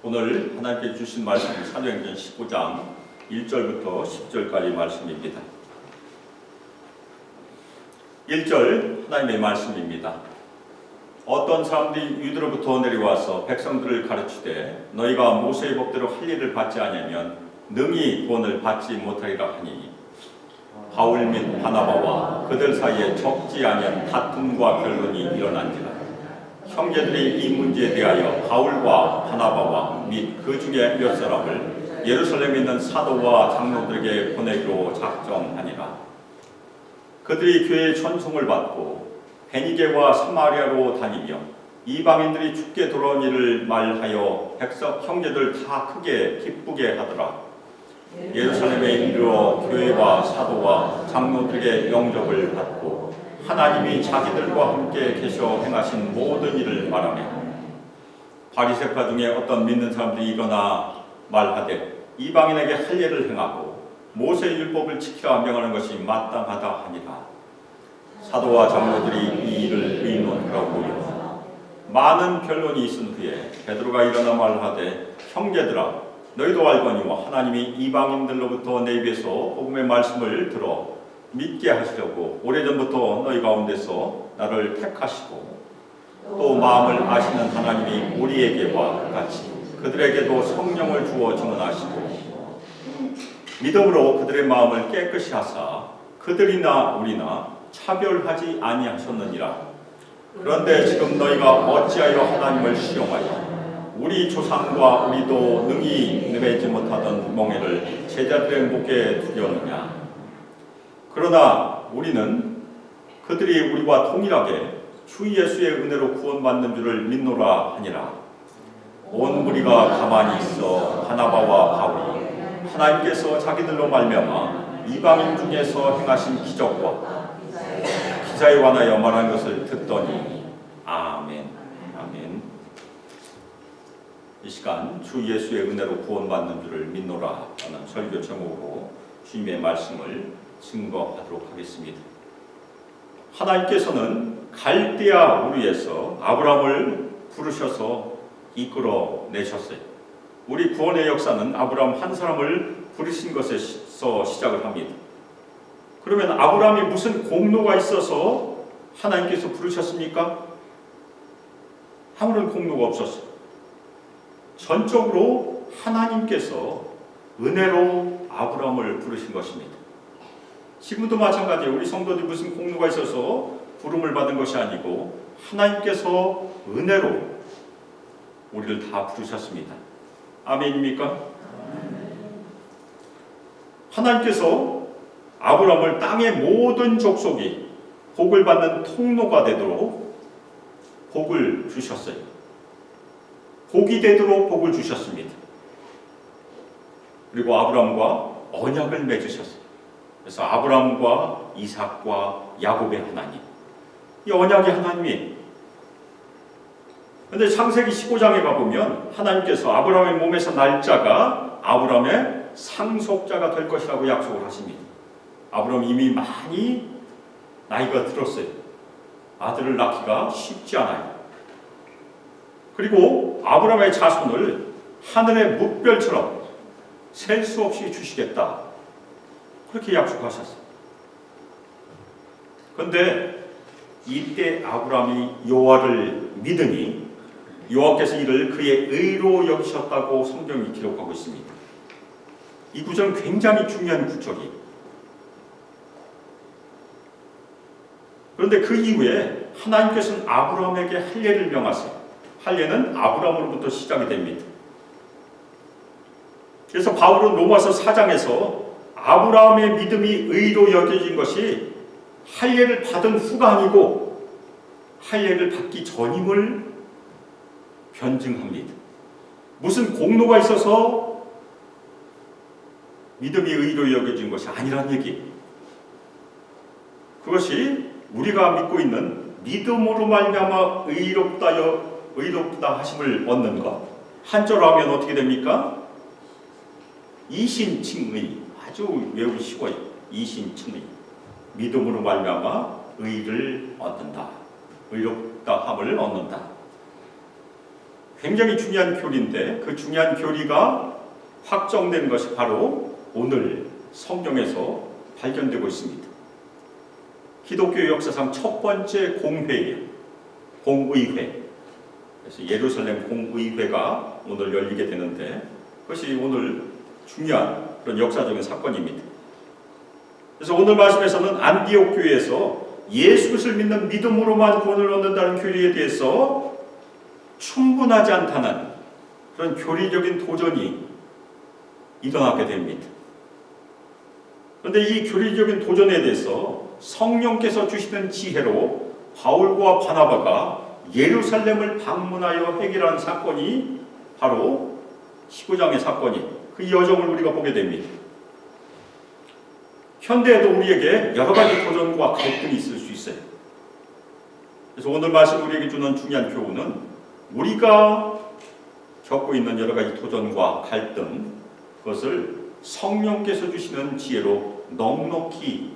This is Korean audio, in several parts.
오늘 하나님께 주신 말씀은 사도행전 19장 1절부터 10절까지 말씀입니다. 1절 하나님의 말씀입니다. 어떤 사람들이 유대로부터 내려와서 백성들을 가르치되 너희가 모세의 법대로 할 일을 받지 아니하면 능히 구원을 받지 못하리라 하니 바울 및 바나바와 그들 사이에 적지 아니한 다툼과 변론이 일어난지라. 형제들이 이 문제에 대하여 바울과 바나바와 및 그 중에 몇 사람을 예루살렘에 있는 사도와 장로들에게 보내기로 작정하니라. 그들이 교회의 천송을 받고 베니게와 사마리아로 다니며 이방인들이 죽게 돌아온 일을 말하여 백성 형제들 다 크게 기쁘게 하더라. 예루살렘에 이르러 교회와 사도와 장로들에게 영접을 받고 하나님이 자기들과 함께 계셔 행하신 모든 일을 말하며 바리새파 중에 어떤 믿는 사람들이 일어나 말하되 이방인에게 할 일을 행하고 모세의 율법을 지키라 명하는 것이 마땅하다 하니라. 사도와 장로들이 이 일을 의논하고 모여 많은 변론이 있은 후에 베드로가 일어나 말하되 형제들아 너희도 알거니와 하나님이 이방인들로부터 내 입에서 복음의 말씀을 들어 믿게 하시려고 오래전부터 너희 가운데서 나를 택하시고 또 마음을 아시는 하나님이 우리에게와 같이 그들에게도 성령을 주어 증언하시고 믿음으로 그들의 마음을 깨끗이 하사 그들이나 우리나 차별하지 아니하셨느니라. 그런데 지금 너희가 어찌하여 하나님을 시험하여 우리 조상과 우리도 능히 내지 못하던 멍에를 제자들의 목에 두려느냐. 그러나 우리는 그들이 우리와 동일하게 주 예수의 은혜로 구원받는 줄을 믿노라 하니라. 온 무리가 가만히 있어 바나바와 바울이 하나님께서 자기들로 말미암아 이방인 중에서 행하신 기적과 기사에 관하여 말한 것을 듣더니 아멘. 아멘. 이 시간 주 예수의 은혜로 구원받는 줄을 믿노라 하는 설교 제목으로 주님의 말씀을 증거하도록 하겠습니다. 하나님께서는 갈대아 우르에서 아브라함을 부르셔서 이끌어 내셨어요. 우리 구원의 역사는 아브라함 한 사람을 부르신 것에서 시작을 합니다. 그러면 아브라함이 무슨 공로가 있어서 하나님께서 부르셨습니까? 아무런 공로가 없었어요. 전적으로 하나님께서 은혜로 아브라함을 부르신 것입니다. 지금도 마찬가지예요. 우리 성도들이 무슨 공로가 있어서 부름을 받은 것이 아니고 하나님께서 은혜로 우리를 다 부르셨습니다. 아멘입니까? 하나님께서 아브라함을 땅의 모든 족속이 복을 받는 통로가 되도록 복을 주셨어요. 복이 되도록 복을 주셨습니다. 그리고 아브라함과 언약을 맺으셨어요. 그래서 아브라함과 이삭과 야곱의 하나님, 이 언약의 하나님이. 그런데 창세기 15장에 가보면 하나님께서 아브라함의 몸에서 날 자가 아브라함의 상속자가 될 것이라고 약속을 하십니다. 아브라함이 이미 많이 나이가 들었어요. 아들을 낳기가 쉽지 않아요. 그리고 아브라함의 자손을 하늘의 묵별처럼 셀 수 없이 주시겠다, 그렇게 약속하셨어요. 그런데 이때 아브라함이 여호와를 믿으니 여호와께서 이를 그의 의로 여기셨다고 성경이 기록하고 있습니다. 이 구절은 굉장히 중요한 구절이에요. 그런데 그 이후에 하나님께서는 아브라함에게 할례를 명하세요. 할례는 아브라함으로부터 시작이 됩니다. 그래서 바울은 로마서 4장에서 아브라함의 믿음이 의로 여겨진 것이 할례를 받은 후가 아니고 할례를 받기 전임을 변증합니다. 무슨 공로가 있어서 믿음이 의로 여겨진 것이 아니란 얘기. 그것이 우리가 믿고 있는 믿음으로 말미암아 의롭다 하심을 얻는 것. 한자로 하면 어떻게 됩니까? 이신칭의. 아주 외우기 쉬워요. 이신칭의. 믿음으로 말미암아 의를 얻는다. 의롭다함을 얻는다. 굉장히 중요한 교리인데 그 중요한 교리가 확정된 것이 바로 오늘 성경에서 발견되고 있습니다. 기독교 역사상 첫 번째 공회예요. 공의회. 그래서 예루살렘 공의회가 오늘 열리게 되는데 그것이 오늘 중요한 그런 역사적인 사건입니다. 그래서 오늘 말씀에서는 안디옥 교회에서 예수 그리스도를 믿는 믿음으로만 구원을 얻는다는 교리에 대해서 충분하지 않다는 그런 교리적인 도전이 일어나게 됩니다. 그런데 이 교리적인 도전에 대해서 성령께서 주시는 지혜로 바울과 바나바가 예루살렘을 방문하여 해결한 사건이 바로 15장의 사건이 그 여정을 우리가 보게 됩니다. 현대에도 우리에게 여러 가지 도전과 갈등이 있을 수 있어요. 그래서 오늘 말씀 우리에게 주는 중요한 교훈은 우리가 겪고 있는 여러 가지 도전과 갈등 그것을 성령께서 주시는 지혜로 넉넉히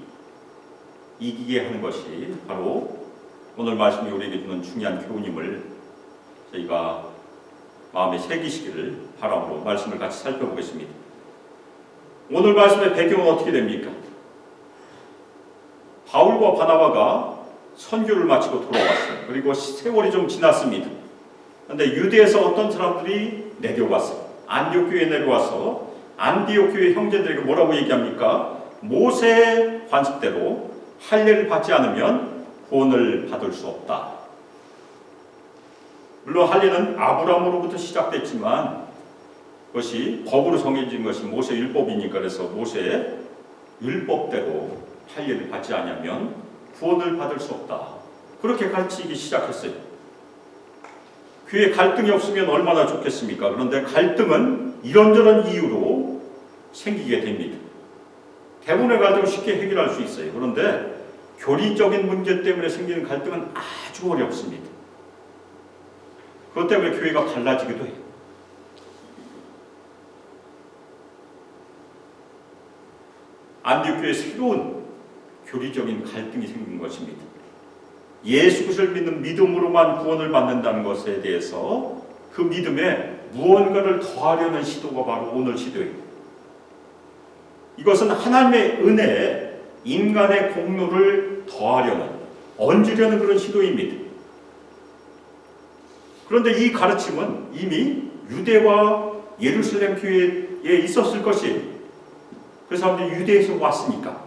이기게 하는 것이 바로 오늘 말씀이 우리에게 주는 중요한 교훈임을 저희가 마음에 새기시기를 바람으로 말씀을 같이 살펴보겠습니다. 오늘 말씀의 배경은 어떻게 됩니까? 바울과 바나바가 선교를 마치고 돌아왔어요. 그리고 세월이 좀 지났습니다. 그런데 유대에서 어떤 사람들이 내려왔어요. 안디옥 교회에 내려와서 안디옥 교회 형제들에게 뭐라고 얘기합니까? 모세의 관습대로 할례를 받지 않으면 구원을 받을 수 없다. 물론 할례는 아브라함으로부터 시작됐지만 그것이 법으로 정해진 것이 모세 율법이니까 그래서 모세의 율법대로 할례를 받지 않으면 구원을 받을 수 없다. 그렇게 가르치기 시작했어요. 교회에 갈등이 없으면 얼마나 좋겠습니까? 그런데 갈등은 이런저런 이유로 생기게 됩니다. 대부분의 갈등을 쉽게 해결할 수 있어요. 그런데 교리적인 문제 때문에 생기는 갈등은 아주 어렵습니다. 그것 때문에 교회가 갈라지기도 해요. 안디옥 교회에 새로운 교리적인 갈등이 생긴 것입니다. 예수 그리스도를 믿는 믿음으로만 구원을 받는다는 것에 대해서 그 믿음에 무언가를 더하려는 시도가 바로 오늘 시도예요. 이것은 하나님의 은혜에 인간의 공로를 더하려는, 얹으려는 그런 시도입니다. 그런데 이 가르침은 이미 유대와 예루살렘 교회에 있었을 것이에요. 그 사람들이 유대에서 왔으니까.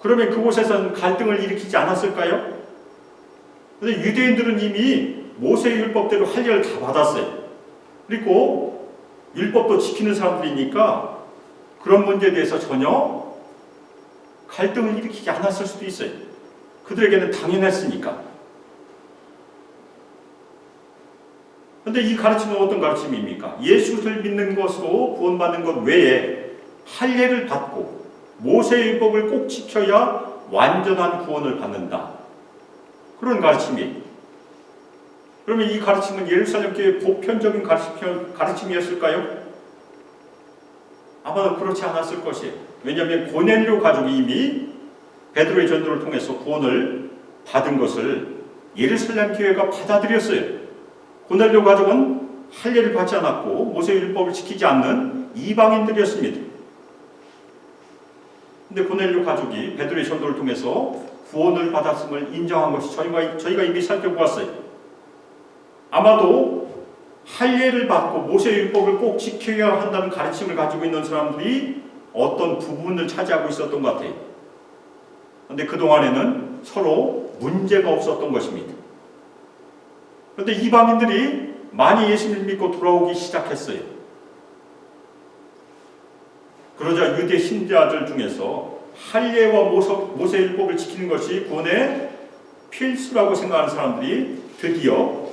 그러면 그곳에서는 갈등을 일으키지 않았을까요? 그런데 유대인들은 이미 모세의 율법대로 할례를 다 받았어요. 그리고 율법도 지키는 사람들이니까 그런 문제에 대해서 전혀 갈등을 일으키지 않았을 수도 있어요. 그들에게는 당연했으니까. 그런데 이 가르침은 어떤 가르침입니까? 예수를 믿는 것으로 구원받는 것 외에 할례를 받고 모세의 율법을 꼭 지켜야 완전한 구원을 받는다. 그런 가르침이에요. 그러면 이 가르침은 예루살렘 교회의 보편적인 가르침이었을까요? 아마도 그렇지 않았을 것이에요. 왜냐하면 고넬료 가족이 이미 베드로의 전도를 통해서 구원을 받은 것을 예루살렘 교회가 받아들였어요. 고넬료 가족은 할례를 받지 않았고 모세의 율법을 지키지 않는 이방인들이었습니다. 근데 고넬료 가족이 베드로의 전도를 통해서 구원을 받았음을 인정한 것이 저희가 이미 살펴보았어요. 아마도 할례를 받고 모세의 율법을 꼭 지켜야 한다는 가르침을 가지고 있는 사람들이 어떤 부분을 차지하고 있었던 것 같아요. 그런데 그동안에는 서로 문제가 없었던 것입니다. 그런데 이방인들이 많이 예수님을 믿고 돌아오기 시작했어요. 그러자 유대 신자들 중에서 할례와 모세 율법을 지키는 것이 구원의 필수라고 생각하는 사람들이 드디어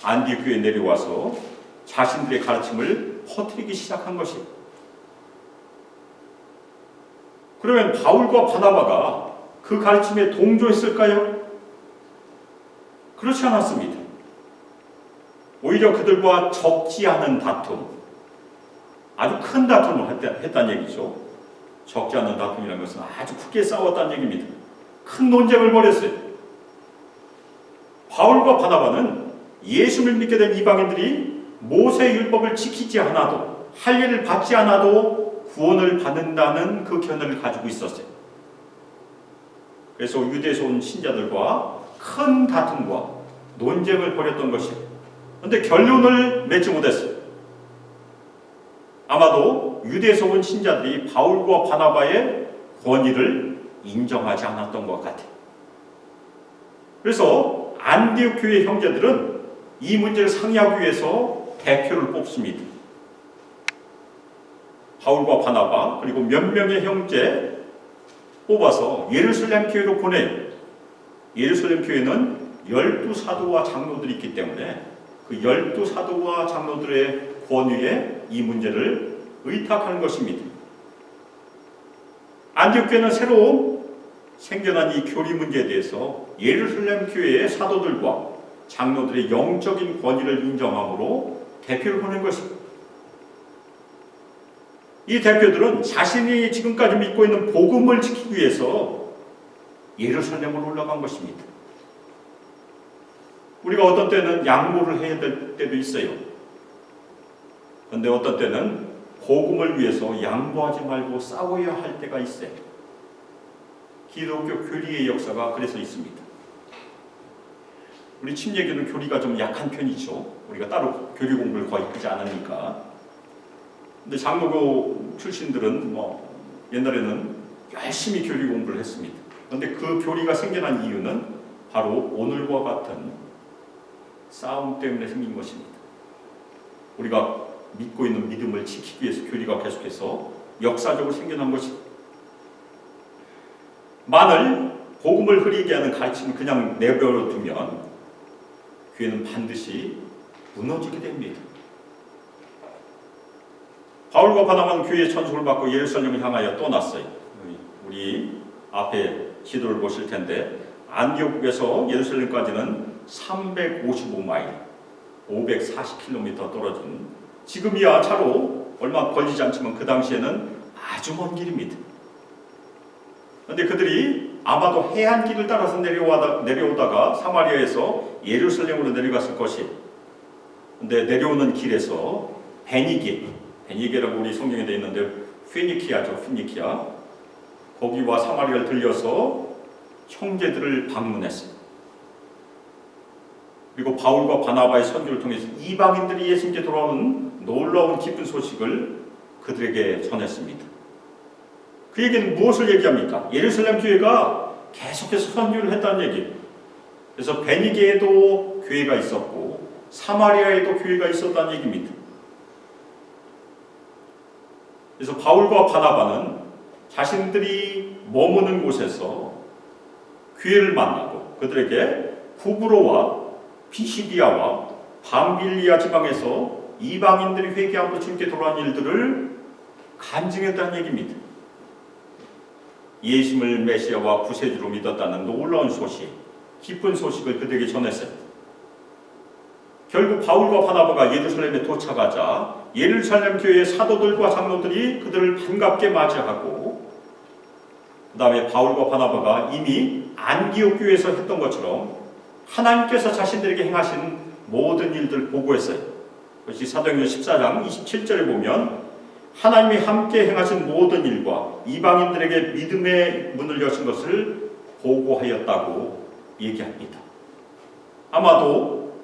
안디옥 교회에 내려와서 자신들의 가르침을 퍼뜨리기 시작한 것이에요. 그러면 바울과 바나바가 그 가르침에 동조했을까요? 그렇지 않았습니다. 오히려 그들과 적지 않은 다툼, 아주 큰 다툼을 했다는 얘기죠. 적지 않은 다툼이라는 것은 아주 크게 싸웠다는 얘기입니다. 큰 논쟁을 벌였어요. 바울과 바나바는 예수를 믿게 된 이방인들이 모세의 율법을 지키지 않아도, 할례를 받지 않아도 구원을 받는다는 그 견해를 가지고 있었어요. 그래서 유대에서 온 신자들과 큰 다툼과 논쟁을 벌였던 것이에요. 그런데 결론을 맺지 못했어요. 아마도 유대에서 온 신자들이 바울과 바나바의 권위를 인정하지 않았던 것 같아요. 그래서 안디옥 교회 형제들은 이 문제를 상의하기 위해서 대표를 뽑습니다. 바울과 바나바 그리고 몇 명의 형제 뽑아서 예루살렘 교회로 보내요. 예루살렘 교회는 12사도와 장로들이 있기 때문에 그 12사도와 장로들의 권위에 이 문제를 의탁하는 것입니다. 안디옥 교회는 새로 생겨난 이 교리 문제에 대해서 예루살렘 교회의 사도들과 장로들의 영적인 권위를 인정함으로 대표를 보낸 것입니다. 이 대표들은 자신이 지금까지 믿고 있는 복음을 지키기 위해서 예루살렘으로 올라간 것입니다. 우리가 어떤 때는 양보를 해야 될 때도 있어요. 그런데 어떤 때는 복음을 위해서 양보하지 말고 싸워야 할 때가 있어요. 기독교 교리의 역사가 그래서 있습니다. 우리 침례교는 교리가 좀 약한 편이죠. 우리가 따로 교리 공부를 거의 하지 않으니까. 근데 장로교 출신들은 옛날에는 열심히 교리 공부를 했습니다. 그런데 그 교리가 생겨난 이유는 바로 오늘과 같은 싸움 때문에 생긴 것입니다. 우리가 믿고 있는 믿음을 지키기 위해서 교리가 계속해서 역사적으로 생겨난 것입니다. 만일 복음을 흐리게 하는 가르침을 그냥 내버려 두면 교회는 반드시 무너지게 됩니다. 바울과 바나바는 교회의 천속을 받고 예루살렘을 향하여 떠났어요. 우리 앞에 지도를 보실 텐데 안디옥에서 예루살렘까지는 355마일, 540km 떨어진, 지금이야 차로 얼마 걸리지 않지만 그 당시에는 아주 먼 길입니다. 그런데 그들이 아마도 해안길을 따라서 내려오다가 사마리아에서 예루살렘으로 내려갔을 것이에요. 그런데 내려오는 길에서 베니게라고 우리 성경에 되어 있는데 피니키아죠. 거기와 사마리아를 들려서 형제들을 방문했어요. 그리고 바울과 바나바의 선교를 통해서 이방인들이 예수님께 돌아오는 놀라운 기쁜 소식을 그들에게 전했습니다. 그 얘기는 무엇을 얘기합니까? 예루살렘 교회가 계속해서 선교를 했다는 얘기예요. 그래서 베니게에도 교회가 있었고 사마리아에도 교회가 있었다는 얘기입니다. 그래서 바울과 바나바는 자신들이 머무는 곳에서 교회를 만나고 그들에게 구브로와 피시디아와 밤빌리아 지방에서 이방인들이 회개함으로 주님께 돌아온 일들을 간증했다는 얘기입니다. 예수를 메시아와 구세주로 믿었다는 놀라운 소식, 기쁜 소식을 그들에게 전했어요. 결국 바울과 바나바가 예루살렘에 도착하자 예루살렘 교회의 사도들과 장로들이 그들을 반갑게 맞이하고, 그 다음에 바울과 바나바가 이미 안디옥 교회에서 했던 것처럼 하나님께서 자신들에게 행하신 모든 일들을 보고했어요. 그것이 사도행전 14장 27절에 보면 하나님이 함께 행하신 모든 일과 이방인들에게 믿음의 문을 여신 것을 보고하였다고 얘기합니다. 아마도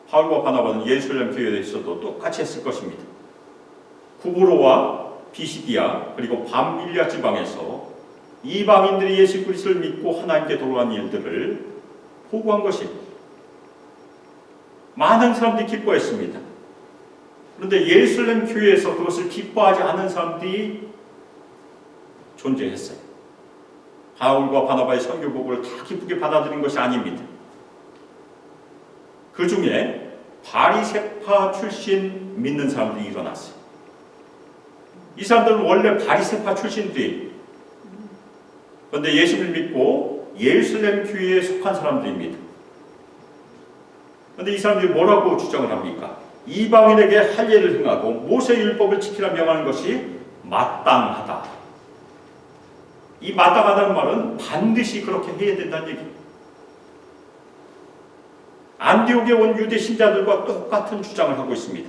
바울과 바나바는 예루살렘 교회에서도 똑같이 했을 것입니다. 구브로와 피시디아 그리고 밤빌리아 지방에서 이방인들이 예수 그리스도를 믿고 하나님께 돌아온 일들을 보고한 것입니다. 많은 사람들이 기뻐했습니다. 그런데 예루살렘 교회에서 그것을 기뻐하지 않은 사람들이 존재했어요. 바울과 바나바의 선교 보고를 다 기쁘게 받아들인 것이 아닙니다. 그 중에 바리새파 출신 믿는 사람들이 일어났어요. 이 사람들은 원래 바리새파 출신들이, 그런데 예수를 믿고 예루살렘 교회에 속한 사람들입니다. 그런데 이 사람들이 뭐라고 주장을 합니까? 이방인에게 할례를 행하고 모세 율법을 지키라 명하는 것이 마땅하다. 이 마땅하다는 말은 반드시 그렇게 해야 된다는 얘기입니다. 안디옥에 온 유대 신자들과 똑같은 주장을 하고 있습니다.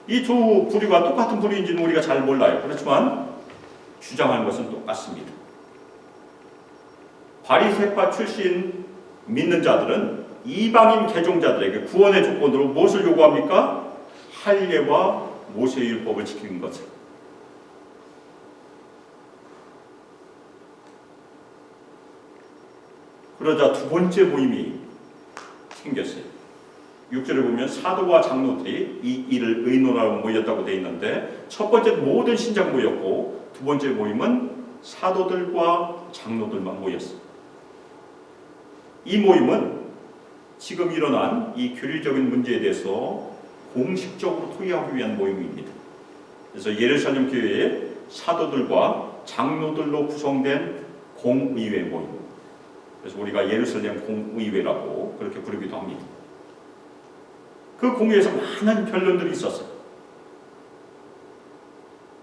이 두 부류가 똑같은 부류인지는 우리가 잘 몰라요. 그렇지만 주장하는 것은 똑같습니다. 바리새파 출신 믿는 자들은 이방인 개종자들에게 구원의 조건으로 무엇을 요구합니까? 할례와 모세율법을 지키는 것을. 그러자 두 번째 모임이 생겼어요. 6절에 보면 사도와 장로들이 이 일을 의논하러 모였다고 되어 있는데, 첫 번째 모든 신자가 모였고 두 번째 모임은 사도들과 장로들만 모였어요. 이 모임은 지금 일어난 이 교리적인 문제에 대해서 공식적으로 토의하기 위한 모임입니다. 그래서 예루살렘 교회의 사도들과 장로들로 구성된 공의회 모임, 그래서 우리가 예루살렘 공의회라고 그렇게 부르기도 합니다. 그 공의회에서 많은 변론들이 있었어요.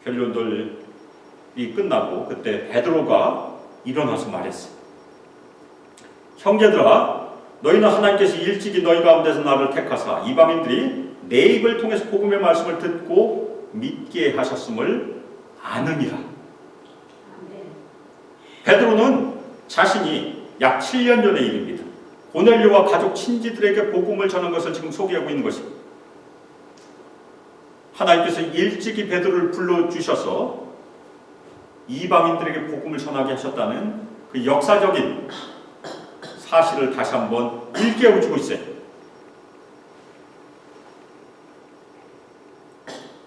변론들이 끝나고 그때 베드로가 일어나서 말했어요. 형제들아, 너희는 하나님께서 일찍이 너희 가운데서 나를 택하사 이방인들이 내 입을 통해서 복음의 말씀을 듣고 믿게 하셨음을 아느니라. 베드로는 자신이 약 7년 전의 일입니다. 고넬료와 가족 친지들에게 복음을 전한 것을 지금 소개하고 있는 것입니다. 하나님께서 일찍이 베드로를 불러주셔서 이방인들에게 복음을 전하게 하셨다는 그 역사적인 사실을 다시 한번 일깨워주고 있어요.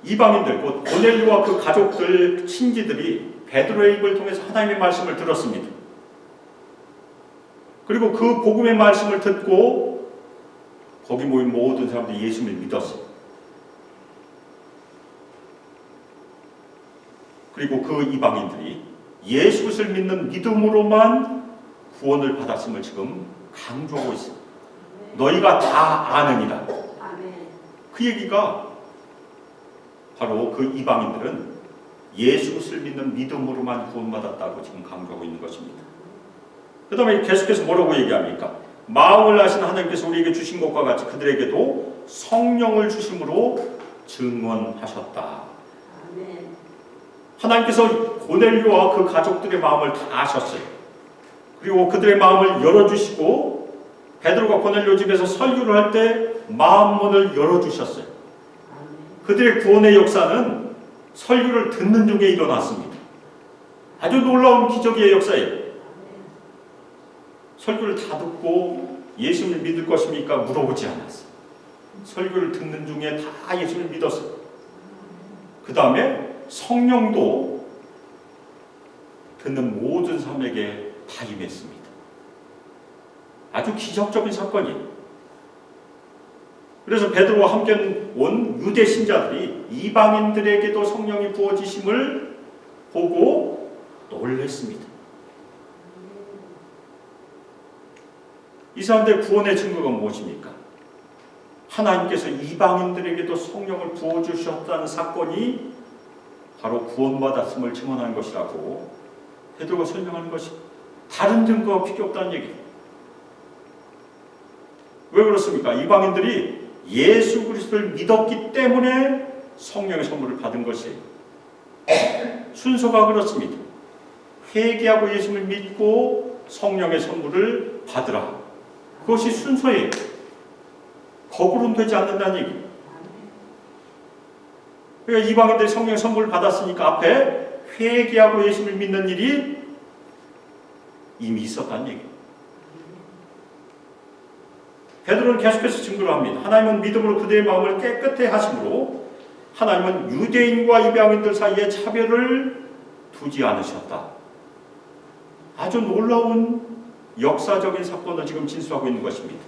이방인들, 곧 고넬료와 그 가족들, 친지들이 베드로의 입을 통해서 하나님의 말씀을 들었습니다. 그리고 그 복음의 말씀을 듣고 거기 모인 모든 사람들이 예수를 믿었어요. 그리고 그 이방인들이 예수 그리스도를 믿는 믿음으로만 구원을 받았음을 지금 강조하고 있어요. 너희가 다 아느니라. 그 얘기가 바로 그 이방인들은 예수 그리스도를 믿는 믿음으로만 구원받았다고 지금 강조하고 있는 것입니다. 그 다음에 계속해서 뭐라고 얘기합니까? 마음을 아신 하나님께서 우리에게 주신 것과 같이 그들에게도 성령을 주심으로 증언하셨다. 하나님께서 고넬료와 그 가족들의 마음을 다 아셨어요. 그리고 그들의 마음을 열어주시고 베드로가 고넬료 집에서 설교를 할 때 마음문을 열어주셨어요. 그들의 구원의 역사는 설교를 듣는 중에 일어났습니다. 아주 놀라운 기적의 역사예요. 설교를 다 듣고 예수를 믿을 것입니까? 물어보지 않았어요. 설교를 듣는 중에 다 예수를 믿었어요. 그 다음에 성령도 듣는 모든 사람에게 다 임했습니다. 아주 기적적인 사건이에요. 그래서 베드로와 함께 온 유대 신자들이 이방인들에게도 성령이 부어지심을 보고 놀랐습니다. 이 사람들의 구원의 증거가 무엇입니까? 하나님께서 이방인들에게도 성령을 부어주셨다는 사건이 바로 구원받았음을 증언하는 것이라고 베드로가 설명하는 것이, 다른 증거가 필요 없다는 얘기예요. 왜 그렇습니까? 이방인들이 예수 그리스도를 믿었기 때문에 성령의 선물을 받은 것이에요. 순서가 그렇습니다. 회개하고 예수를 믿고 성령의 선물을 받으라. 그것이 순서예요. 거꾸로는 되지 않는다는 얘기예요. 그러니까 이방인들이 성령의 선물을 받았으니까 앞에 회개하고 예수를 믿는 일이 이미 있었다는 얘기예요. 베드로는 계속해서 증거를 합니다. 하나님은 믿음으로 그들의 마음을 깨끗해 하심으로 하나님은 유대인과 이방인들 사이에 차별을 두지 않으셨다. 아주 놀라운 역사적인 사건을 지금 진술하고 있는 것입니다.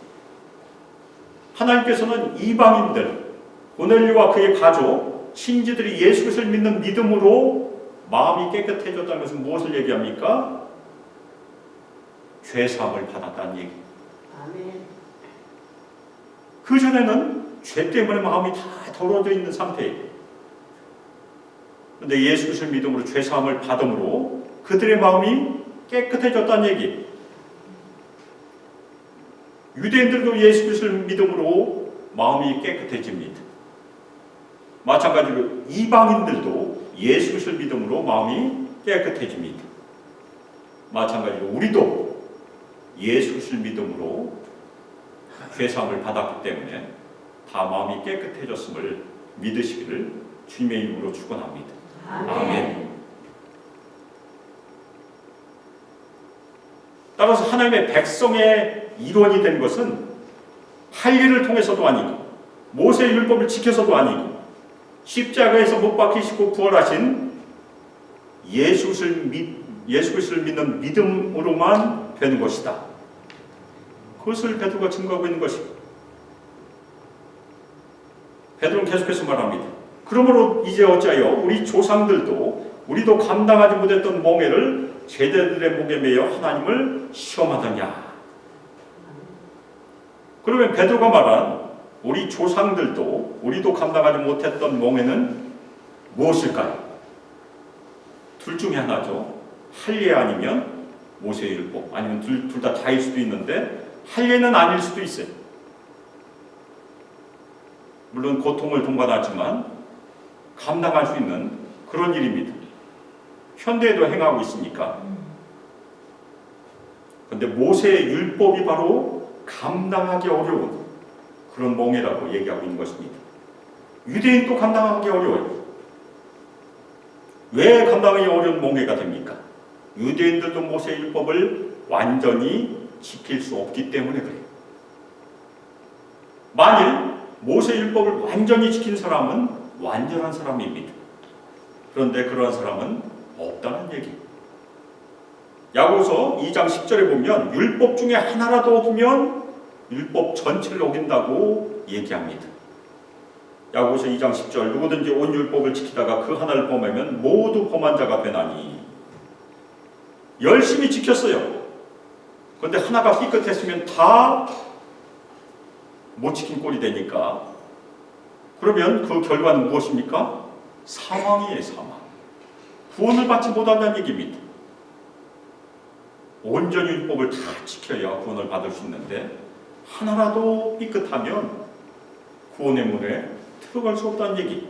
하나님께서는 이방인들, 고넬료와 그의 가족, 친지들이 예수 그리스도를 믿는 믿음으로 마음이 깨끗해졌다는 것은 무엇을 얘기합니까? 죄사함을 받았다는 얘기. 아멘. 그 전에는 죄 때문에 마음이 다 더러워져 있는 상태예요. 그런데 예수 그리스도를 믿음으로 죄사함을 받음으로 그들의 마음이 깨끗해졌다는 얘기. 유대인들도 예수 그리스도를 믿음으로 마음이 깨끗해집니다. 마찬가지로 이방인들도 예수 그리스도를 믿음으로 마음이 깨끗해집니다. 마찬가지로 우리도 예수 그리스도를 믿음으로 죄사함을 받았기 때문에 다 마음이 깨끗해졌음을 믿으시기를 주님의 이름으로 축원합니다. 아멘. 따라서 하나님의 백성의 일원이 된 것은 할 일을 통해서도 아니고 모세의 율법을 지켜서도 아니고 십자가에서 못 박히시고 부활하신 예수 그리스도를 믿는 믿음으로만 되는 것이다. 그것을 베드로가 증거하고 있는 것입니다. 베드로는 계속해서 말합니다. 그러므로 이제 어찌하여 우리 조상들도 우리도 감당하지 못했던 멍에를 제자들의 목에 매여 하나님을 시험하더냐. 그러면 베드로가 말한 우리 조상들도 우리도 감당하지 못했던 멍에는 무엇일까요? 둘 중에 하나죠. 할례 아니면 모세의 율법, 아니면 둘 다 다일 수도 있는데 할례는 아닐 수도 있어요. 물론 고통을 동반하지만 감당할 수 있는 그런 일입니다. 현대에도 행하고 있으니까. 그런데 모세의 율법이 바로 감당하기 어려운 그런 멍에라고 얘기하고 있는 것입니다. 유대인도 감당하기 어려워요. 왜 감당하기 어려운 멍에가 됩니까? 유대인들도 모세의 율법을 완전히 지킬 수 없기 때문에 그래요. 만일 모세의 율법을 완전히 지킨 사람은 완전한 사람입니다. 그런데 그러한 사람은 없다는 얘기. 야고보서 2장 10절에 보면 율법 중에 하나라도 어기면 율법 전체를 어긴다고 얘기합니다. 야고보서 2장 10절 누구든지 온 율법을 지키다가 그 하나를 범하면 모두 범한 자가 되나니. 열심히 지켰어요. 그런데 하나가 삐끗했으면 다 못 지킨 꼴이 되니까. 그러면 그 결과는 무엇입니까? 사망이에요. 사망. 구원을 받지 못한다는 얘기입니다. 온전히 율법을 다 지켜야 구원을 받을 수 있는데 하나라도 삐끗하면 구원의 문에 들어갈 수 없다는 얘기.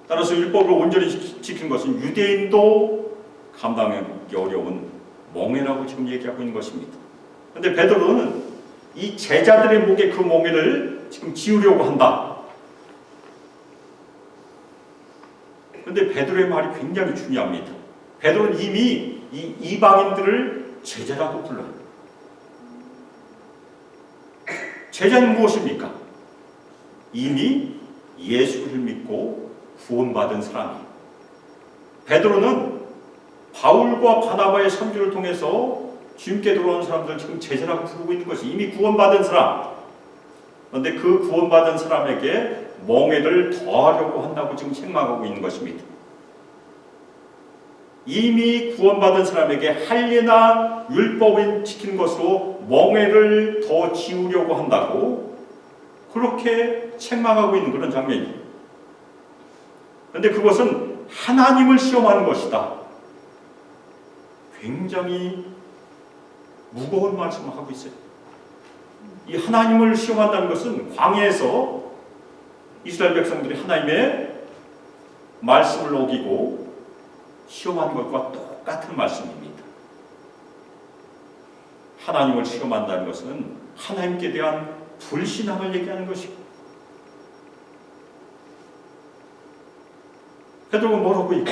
따라서 율법을 온전히 지킨 것은 유대인도 감당하기 어려운 멍에라고 지금 얘기하고 있는 것입니다. 그런데 베드로는 이 제자들의 목에 그 멍에를 지금 지우려고 한다. 그런데 베드로의 말이 굉장히 중요합니다. 베드로는 이미 이 이방인들을 제자라고 불러요. 제자는 무엇입니까? 이미 예수를 믿고 구원받은 사람이에요. 베드로는 바울과 바나바의 선교를 통해서 주님께 돌아온 사람들 지금 제자라고 부르고 있는 것이 이미 구원받은 사람. 그런데 그 구원받은 사람에게 멍에를 더하려고 한다고 지금 책망하고 있는 것입니다. 이미 구원받은 사람에게 할례나 율법을 지킨 것으로 멍에를 더 지우려고 한다고 그렇게 책망하고 있는 그런 장면이에요. 그런데 그것은 하나님을 시험하는 것이다. 굉장히 무거운 말씀을 하고 있어요. 이 하나님을 시험한다는 것은 광야에서 이스라엘 백성들이 하나님의 말씀을 어기고 시험하는 것과 똑같은 말씀입니다. 하나님을 시험한다는 것은 하나님께 대한 불신앙을 얘기하는 것이고, 베드로가 뭐라고 있고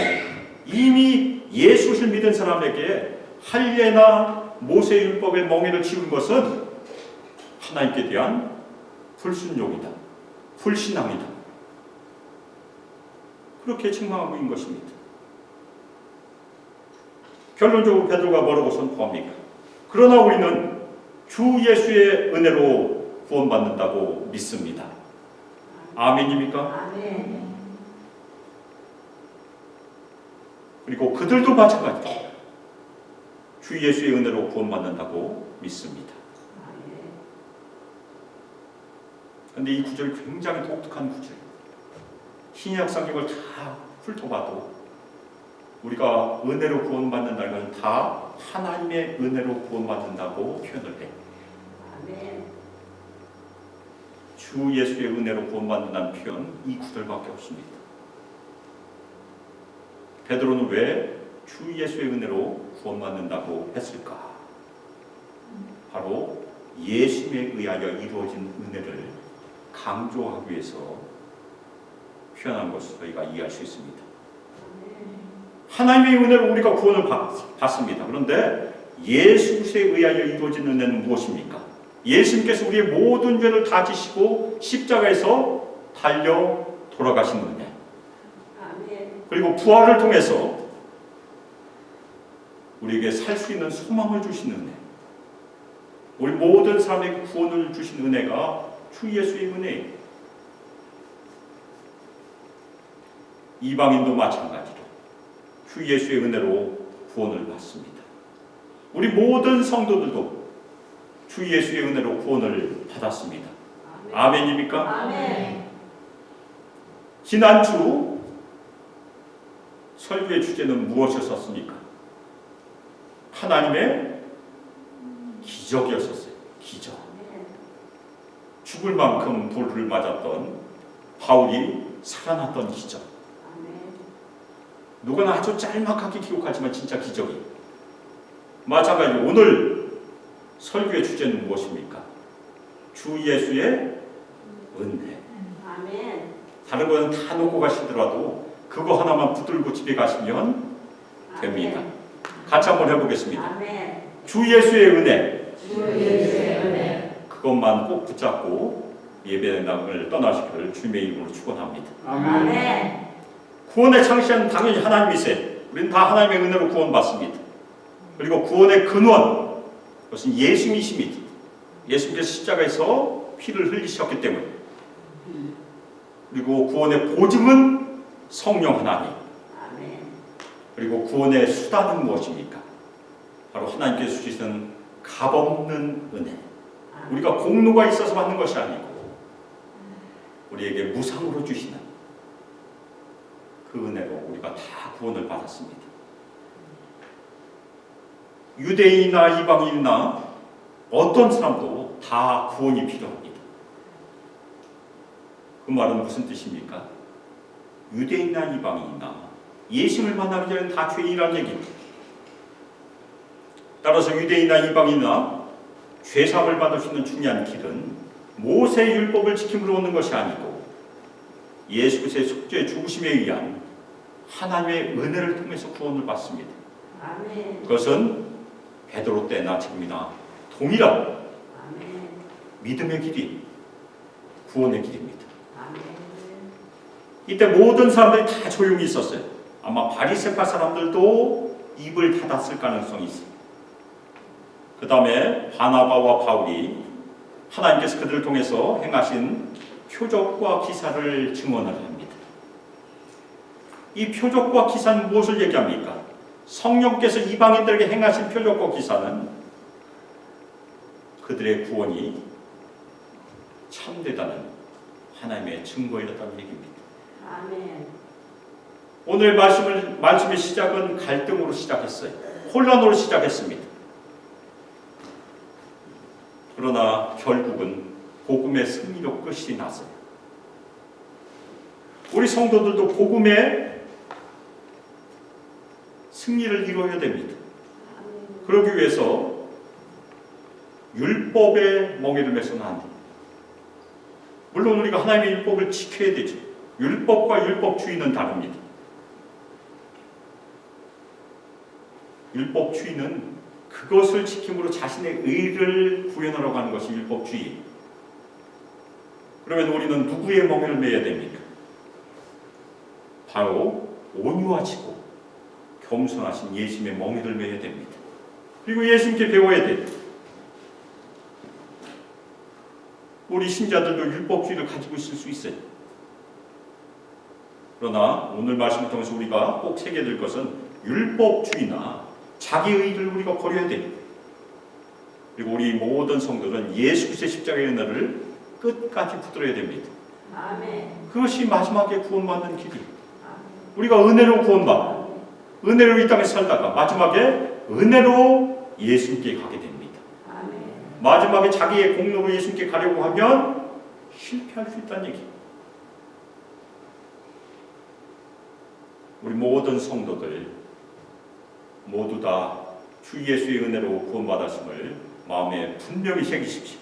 이미 예수를 믿은 사람에게 할례나 모세 율법의 멍에를 지운 것은 하나님께 대한 불순종이다, 불신앙이다. 그렇게 책망하고 있는 것입니다. 결론적으로 베드로가 뭐라고 선포합니까? 그러나 우리는 주 예수의 은혜로 구원받는다고 믿습니다. 아멘입니까? 아멘. 그리고 그들도 마찬가지입니다. 주 예수의 은혜로 구원받는다고 믿습니다. 그런데 이 구절이 굉장히 독특한 구절이에요. 신약 성경을 다 훑어봐도 우리가 은혜로 구원받는다는 것은 다 하나님의 은혜로 구원받는다고 표현을 해요. 아멘. 주 예수의 은혜로 구원받는다는 표현 이 구절밖에 없습니다. 베드로는 왜 주 예수의 은혜로 구원받는다고 했을까? 바로 예수에 의하여 이루어진 은혜를 강조하기 위해서 표현한 것을 저희가 이해할 수 있습니다. 하나님의 은혜로 우리가 구원을 받습니다. 그런데 예수에 의하여 이루어진 은혜는 무엇입니까? 예수님께서 우리의 모든 죄를 다 지시고 십자가에서 달려 돌아가신 은혜, 그리고 부활을 통해서 우리에게 살 수 있는 소망을 주신 은혜, 우리 모든 사람에게 구원을 주신 은혜가 주 예수의 은혜예요. 이방인도 마찬가지로 주 예수의 은혜로 구원을 받습니다. 우리 모든 성도들도 주 예수의 은혜로 구원을 받았습니다. 아멘입니까? 아멘. 지난주 설교의 주제는 무엇이었습니까? 하나님의 기적이었었어요. 기적. 죽을 만큼 돌을 맞았던 바울이 살아났던 기적. 누구나 아주 짤막하게 기억하지만 진짜 기적이. 마찬가지로 오늘 설교의 주제는 무엇입니까? 주 예수의 은혜. 아멘. 다른 거는 다 놓고 가시더라도 그거 하나만 붙들고 집에 가시면 됩니다. 같이 한번 해보겠습니다. 아멘. 주 예수의 은혜. 주 예수의 은혜. 그것만 꼭 붙잡고 예배당을 떠나시기를 주님의 이름으로 축원합니다. 아멘. 구원의 창시자는 당연히 하나님이세요. 우리는 다 하나님의 은혜로 구원받습니다. 그리고 구원의 근원, 그것은 예수님이십니다. 예수님께서 십자가에서 피를 흘리셨기 때문에. 그리고 구원의 보증은 성령 하나님. 아멘. 그리고 구원의 수단은 무엇입니까? 바로 하나님께서 주시는 값없는 은혜. 우리가 공로가 있어서 받는 것이 아니고 우리에게 무상으로 주시는 그 은혜로 우리가 다 구원을 받았습니다. 유대인이나 이방인이나 어떤 사람도 다 구원이 필요합니다. 그 말은 무슨 뜻입니까? 유대인이나 이방인이나 예수를 만나기 전에 다 죄인이라는 얘기입니다. 따라서 유대인이나 이방인이나 죄사함을 받을 수 있는 중요한 길은 모세의 율법을 지킴으로 오는 것이 아니고 예수 그리스도의 속죄의 죽으심에 의한 하나님의 은혜를 통해서 구원을 받습니다. 아멘. 그것은 베드로 때나 지금이나 동일한 아멘. 믿음의 길이 구원의 길입니다. 아멘. 이때 모든 사람들이 다 조용히 있었어요. 아마 바리새파 사람들도 입을 닫았을 가능성이 있습니다. 그 다음에 바나바와 바울이 하나님께서 그들을 통해서 행하신 표적과 기사를 증언을 합니다. 이 표적과 기사는 무엇을 얘기합니까? 성령께서 이방인들에게 행하신 표적과 기사는 그들의 구원이 참되다는 하나님의 증거였다는 얘기입니다. 아멘. 오늘 말씀의 시작은 갈등으로 시작했어요. 혼란으로 시작했습니다. 그러나 결국은 복음의 승리로 끝이 났어요. 우리 성도들도 복음의 승리를 이루어야 됩니다. 그러기 위해서 율법의 멍에를 매서는 안 됩니다. 물론 우리가 하나님의 율법을 지켜야 되죠. 율법과 율법주의는 다릅니다. 율법주의는 그것을 지킴으로 자신의 의를 구현하려고 하는 것이 율법주의. 그러면 우리는 누구의 멍에를 매야 됩니까? 바로 온유하시고 겸손하신 예수님의 멍에를 매야 됩니다. 그리고 예수님께 배워야 돼요. 우리 신자들도 율법주의를 가지고 있을 수 있어요. 그러나 오늘 말씀을 통해서 우리가 꼭 새겨야 될 것은 율법주의나 자기의 의를 우리가 버려야 돼요. 그리고 우리 모든 성도는 예수 그리스도의 십자가의 은혜를 끝까지 붙들어야 됩니다. 아멘. 그것이 마지막에 구원받는 길이에요. 우리가 은혜로 구원받고 은혜로 이 땅에 살다가 마지막에 은혜로 예수님께 가게 됩니다. 아멘. 마지막에 자기의 공로로 예수님께 가려고 하면 실패할 수 있다는 얘기. 우리 모든 성도들 모두 다 주 예수의 은혜로 구원받았음을 마음에 분명히 새기십시오.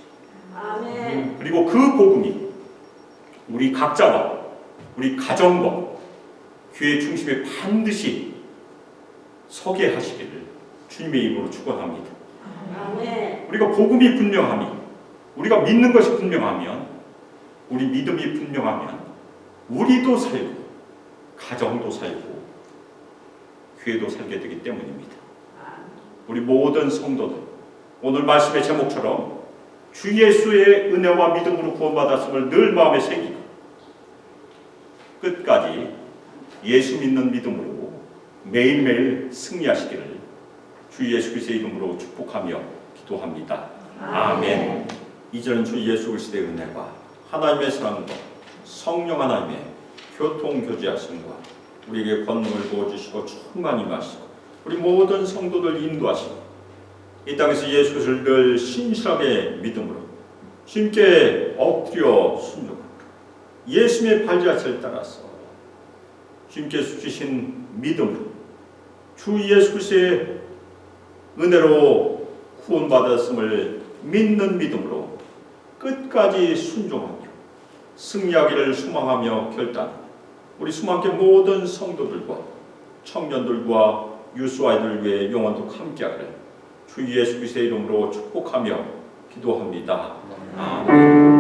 아멘. 그리고 그 복음이 우리 각자와 우리 가정과 교회 중심에 반드시 서게 하시기를 주님의 이름으로 축원합니다. 아멘. 우리가 복음이 분명하니, 우리가 믿는 것이 분명하면, 우리 믿음이 분명하면 우리도 살고 가정도 살고 교회도 살게 되기 때문입니다. 우리 모든 성도들 오늘 말씀의 제목처럼 주 예수의 은혜와 믿음으로 구원받았음을 늘 마음에 새기고 끝까지 예수 믿는 믿음으로 매일매일 승리하시기를 주 예수 그리스도의 이름으로 축복하며 기도합니다. 아멘. 이제는 주 예수 그리스도의 은혜와 하나님의 사랑과 성령 하나님의 교통교제하심과 우리에게 권능을 부어주시고 충만히 마시고 우리 모든 성도들 인도하시고 이 땅에서 예수 그리스도를 늘 신실하게 믿음으로 주님께 엎드려 순종하고 예수님의 발자취를 따라서 주님께서 주신 믿음으로 주 예수 그리스도의 은혜로 구원받았음을 믿는 믿음으로 끝까지 순종하며 승리하기를 소망하며 결단 우리 수많게 모든 성도들과 청년들과 유수 아이들을 위해 영원토록 함께하기를 주 예수 그리스도의 이름으로 축복하며 기도합니다. 아멘.